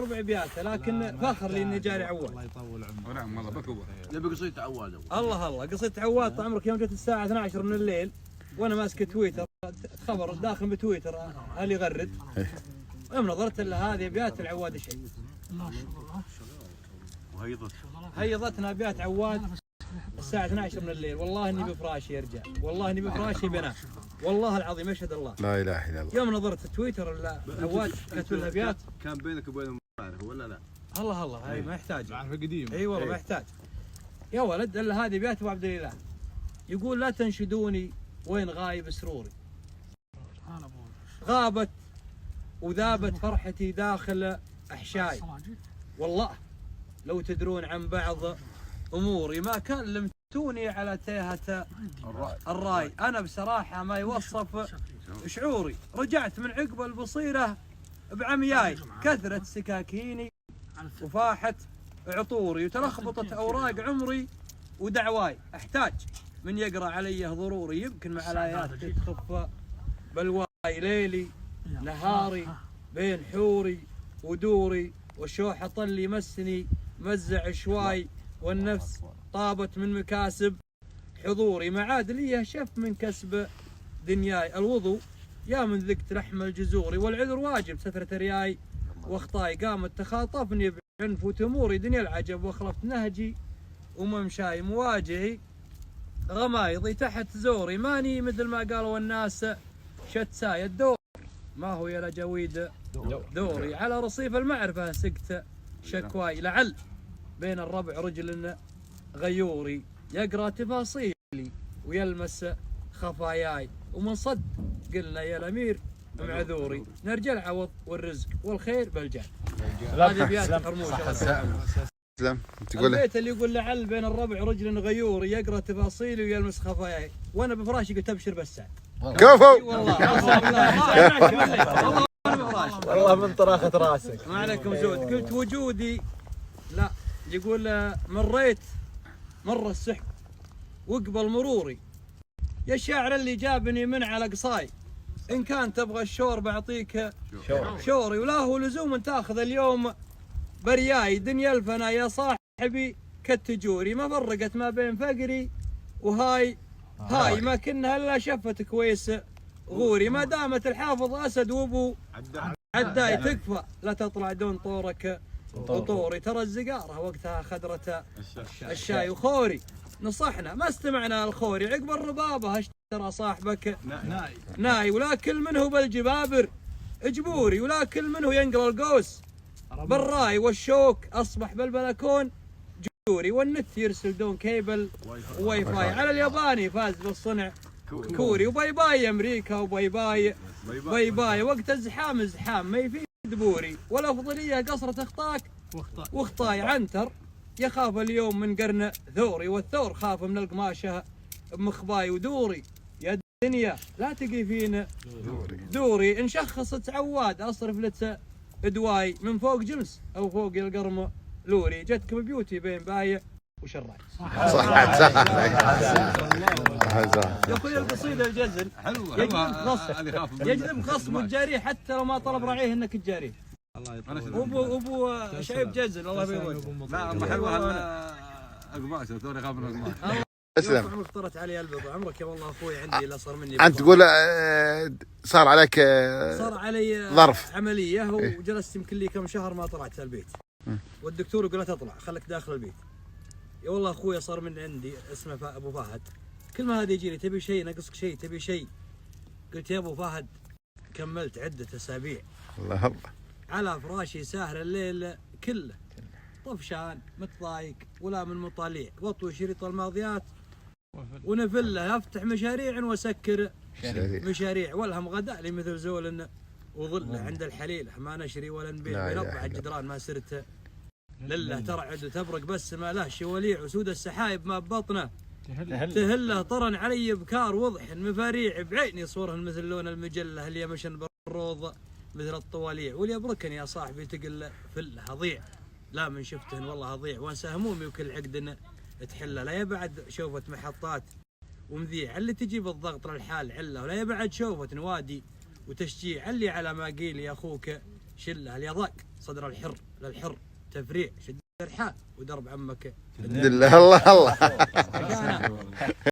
ربع بياته، لكن فخر لي اني جاري عواد. الله يطول عمرك. نعم والله بكبر. نبي قصيت عواد. الله قصيت عواد. طال عمرك يوم جت الساعه 12 من الليل وانا ماسك تويتر، خبر داخل بتويتر هل يغرد. يوم نظرت لها هذه ابيات العواد شيء. ما شاء الله. هيضتنا ابيات عواد الساعه 12 من الليل. والله اني بفراشي يا رجال، والله اني بفراشي بنام، والله العظيم يشهد الله. لا اله الا الله. يوم نظرت تويتر عواد كتب لها ابيات. كان بينك وبين المعرفه ولا لا؟ الله هاي ما يحتاج. عارفه قديم. اي والله ما يحتاج. يا ولد الا هذه ابيات ابو عبد الاله. يقول لا تنشدوني وين غايب سروري. غابت وذابت فرحتي داخل احشاي. والله لو تدرون عن بعض اموري ما كلمتوني على تيهة الراي. انا بصراحه ما يوصف شعوري. رجعت من عقب البصيره بعمياي، كثرت سكاكيني وفاحت عطوري، وتلخبطت اوراق عمري ودعواي. احتاج من يقرا علي ضروري، يمكن مع الايات تخف بلواي. ليلي نهاري بين حوري ودوري، والشوح طل يمسني مزع شواي، والنفس طابت من مكاسب حضوري. ما عاد لي شف من كسب دنياي. الوضوء يا من ذقت لحم الجزوري، والعذر واجب سترة رياي واخطاي. قامت تخاطفني بعنف وتموري، دنيا العجب واخلفت نهجي وممشاي. مواجهي غمايضي تحت زوري، ماني مثل ما قالوا الناس شتساي. الدور ما هو يا لجويد دوري، على رصيف المعرفة سقت شكواي. لعل بين الربع رجل غيوري، يقرأ تفاصيلي ويلمس خفاياي. ومن صد قلنا يا الأمير معذوري، نرجى العوض والرزق والخير بالجاه. هذه ابيات حرموش. تسلم. تقول البيت اللي يقول لعل بين الربع رجل غيوري، يقرأ تفاصيلي ويلمس خفاياي. وانا بفراشي قلت ابشر بالسعد. كفو. والله من طراخة راسك. ما عليكم زود. قلت وجودي لا، يقول مريت مر السحب وقبل مروري، يا الشاعر اللي جابني من على قصاي. ان كان تبغى الشور بعطيك شوري، ولا هو لزوم تاخذ اليوم برياي. دنيا الفنا يا صاحبي كالتجوري، ما فرقت ما بين فقري وهاي ما كنا الا شفت كويس غوري. ما دامت الحافظ اسد وابو عداي، تكفى لا تطلع دون طورك وطوري. ترى الزقاره وقتها خدرة الشاي وخوري. نصحنا ما استمعنا الخوري، عقب الربابه اشترى صاحبك ناي. ولا كل منه بالجبابر اجبوري، ولا كل منه ينقل القوس بالراي. والشوك اصبح بالبلكون جوري، والنت يرسل دون كيبل وواي فاي. على الياباني فاز بالصنع كوري، وباي باي امريكا وباي باي. وقت الزحام ما يفيد بوري، والافضليه قصرة اخطاك واخطاي. عنتر يخاف اليوم من قرن ثوري، والثور خاف من القماشه بمخباي. ودوري يا الدنيا لا تقي فينا دوري، ان شخصت عواد اصرف لت ادواي. من فوق جمس او فوق القرم لوري، جتك ببيوتي بين بايع وشراي. صح. يا اخوي القصيده الجزل حلوه يجذب خصم الجاريه حتى لو ما طلب راعيه انك تجاريه. الله يطول. ابو شعيب جزل الله يبيض. لا ما حلوه اقماش، توني اخاف من الاقماش. اسلم. عمرك طرت علي البضع. عمرك يا والله اخوي عندي اللي صار مني. انت تقول صار عليك صار علي ظرف عمليه، وجلست يمكن لي كم شهر ما طلعت البيت. والدكتور يقول لا تطلع خليك داخل البيت. يا والله اخوي صار من عندي اسمه ابو فهد، كل ما هذا يجيني تبي شيء ناقصك شيء تبي شيء. قلت يا ابو فهد كملت عده اسابيع الله على فراشي ساهر الليل كله، طفشان متضايق ولا من مطاليع. واطوي شريط الماضيات ونفله، افتح مشاريع واسكر مشاريع. والهم غدا لي مثل زول وظله عند الحليله، ما نشري ولا نبيع. بنطبع الجدران ما سرت لله، ترعد وتبرق بس ما له شواليع. وسود السحايب ما ببطنه تهله، طرن علي بكار وضح مفاريع. بعيني صورهن مثل لون المجله، اللي يمشن بالروض مثل الطواليع. واللي يبركن يا صاحبي تقل فله اضيع، لا من شفتهن والله اضيع. وانسى همومي وكل عقد تحله. لا يبعد شوفة محطات ومذيع اللي تجيب الضغط للحال عله، ولا يبعد شوفة نوادي وتشجيع اللي على ما قيل يا اخوك شله اليضاق صدر الحر للحر تفريع شد الرحال ودرب عمك الله الله الله